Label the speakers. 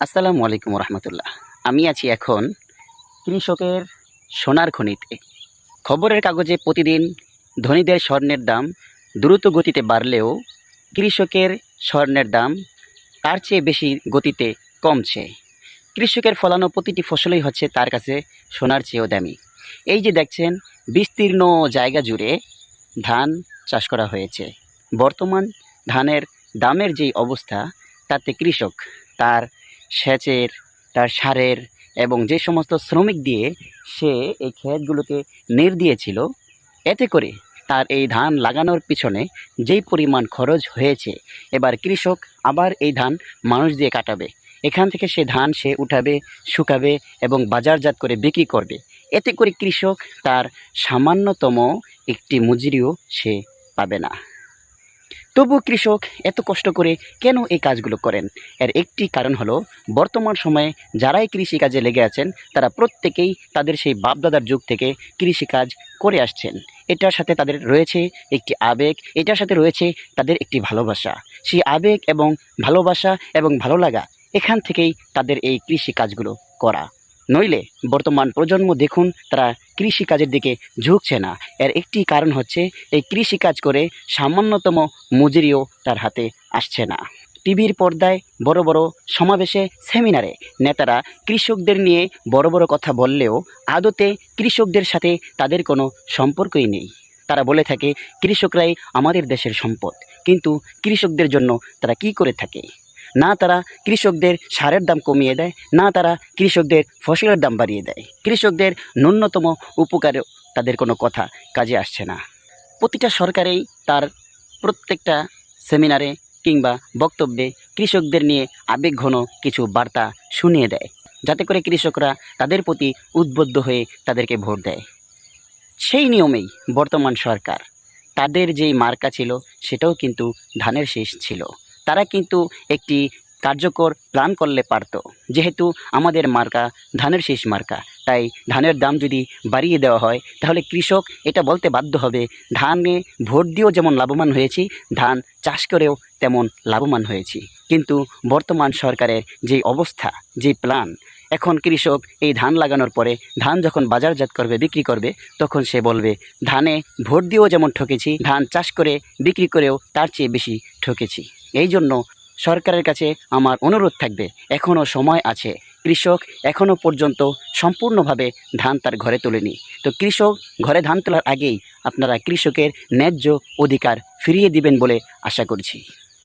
Speaker 1: আসসালামু আলাইকুম রহমতুল্লাহ। আমি আছি এখন কৃষকের সোনার খনিতে। খবরের কাগজে প্রতিদিন ধনীদের স্বর্ণের দাম দ্রুত গতিতে বাড়লেও কৃষকের স্বর্ণের দাম তার চেয়ে বেশি গতিতে কমছে। কৃষকের ফলানো প্রতিটি ফসলই হচ্ছে তার কাছে সোনার চেয়েও দামি। এই যে দেখছেন, বিস্তীর্ণ জায়গা জুড়ে ধান চাষ করা হয়েছে। বর্তমান ধানের দামের যেই অবস্থা, তাতে কৃষক তার সেচের, তার সারের এবং যে সমস্ত শ্রমিক দিয়ে সে এই ক্ষেতগুলোকে নিড় দিয়েছিল, এতে করে তার এই ধান লাগানোর পিছনে যেই পরিমাণ খরচ হয়েছে, এবার কৃষক আবার এই ধান মানুষ দিয়ে কাটাবে। এখান থেকে সে ধান সে উঠাবে, শুকাবে এবং বাজারজাত করে বিক্রি করবে। এতে করে কৃষক তার সামান্যতম একটি মজুরিও সে পাবে না। তবু কৃষক এত কষ্ট করে কেন এই কাজগুলো করেন? এর একটি কারণ হলো, বর্তমান সময়ে যারাই কৃষিকাজে লেগে আছেন তারা প্রত্যেকেই তাদের সেই বাপদাদার যুগ থেকে কৃষিকাজ করে আসছেন। এটার সাথে তাদের রয়েছে একটি আবেগ, এটার সাথে রয়েছে তাদের একটি ভালোবাসা। সেই আবেগ এবং ভালোবাসা এবং ভালো লাগা, এখান থেকেই তাদের এই কৃষিকাজগুলো করা। নইলে বর্তমান প্রজন্ম দেখুন, তারা কৃষিকাজের দিকে ঝুঁকছে না। এর একটি কারণ হচ্ছে, এই কৃষিকাজ করে সামান্যতম মজুরিও তার হাতে আসছে না। টিভির পর্দায় বড় বড় সমাবেশে, সেমিনারে নেতারা কৃষকদের নিয়ে বড় বড় কথা বললেও আদতে কৃষকদের সাথে তাদের কোনো সম্পর্কই নেই। তারা বলে থাকে কৃষকরাই আমাদের দেশের সম্পদ, কিন্তু কৃষকদের জন্য তারা কি করে থাকে? না তারা কৃষকদের সারের দাম কমিয়ে দেয়, না তারা কৃষকদের ফসলের দাম বাড়িয়ে দেয়। কৃষকদের ন্যূনতম উপকারেও তাদের কোনো কথা কাজে আসছে না। প্রতিটা সরকারেই তার প্রত্যেকটা সেমিনারে কিংবা বক্তব্যে কৃষকদের নিয়ে আবেগঘন কিছু বার্তা শুনিয়ে দেয়, যাতে করে কৃষকরা তাদের প্রতি উদ্বুদ্ধ হয়ে তাদেরকে ভোট দেয়। সেই নিয়মেই বর্তমান সরকার, তাদের যেই মার্কা ছিল সেটাও কিন্তু ধানের শীষ ছিল। তারা কিন্তু একটি কার্যকর প্ল্যান করলে পারত। যেহেতু আমাদের মার্কা ধানের শীষ মার্কা, তাই ধানের দাম যদি বাড়িয়ে দেওয়া হয়, তাহলে কৃষক এটা বলতে বাধ্য হবে, ধানে ভোট দিয়েও যেমন লাভবান হয়েছি, ধান চাষ করেও তেমন লাভবান হয়েছি। কিন্তু বর্তমান সরকারের যেই অবস্থা, যেই প্ল্যান, এখন কৃষক এই ধান লাগানোর পরে ধান যখন বাজারজাত করবে, বিক্রি করবে, তখন সে বলবে ধানে ভোট দিয়েও যেমন ঠকেছি, ধান চাষ করে বিক্রি করেও তার চেয়ে বেশি ঠকেছি। এই জন্য সরকারের কাছে আমার অনুরোধ থাকবে, এখনও সময় আছে। কৃষক এখনও পর্যন্ত সম্পূর্ণভাবে ধান তার ঘরে তোলেনি। তো কৃষক ঘরে ধান তোলার আগেই আপনারা কৃষকের ন্যায্য অধিকার ফিরিয়ে দিবেন বলে আশা করছি।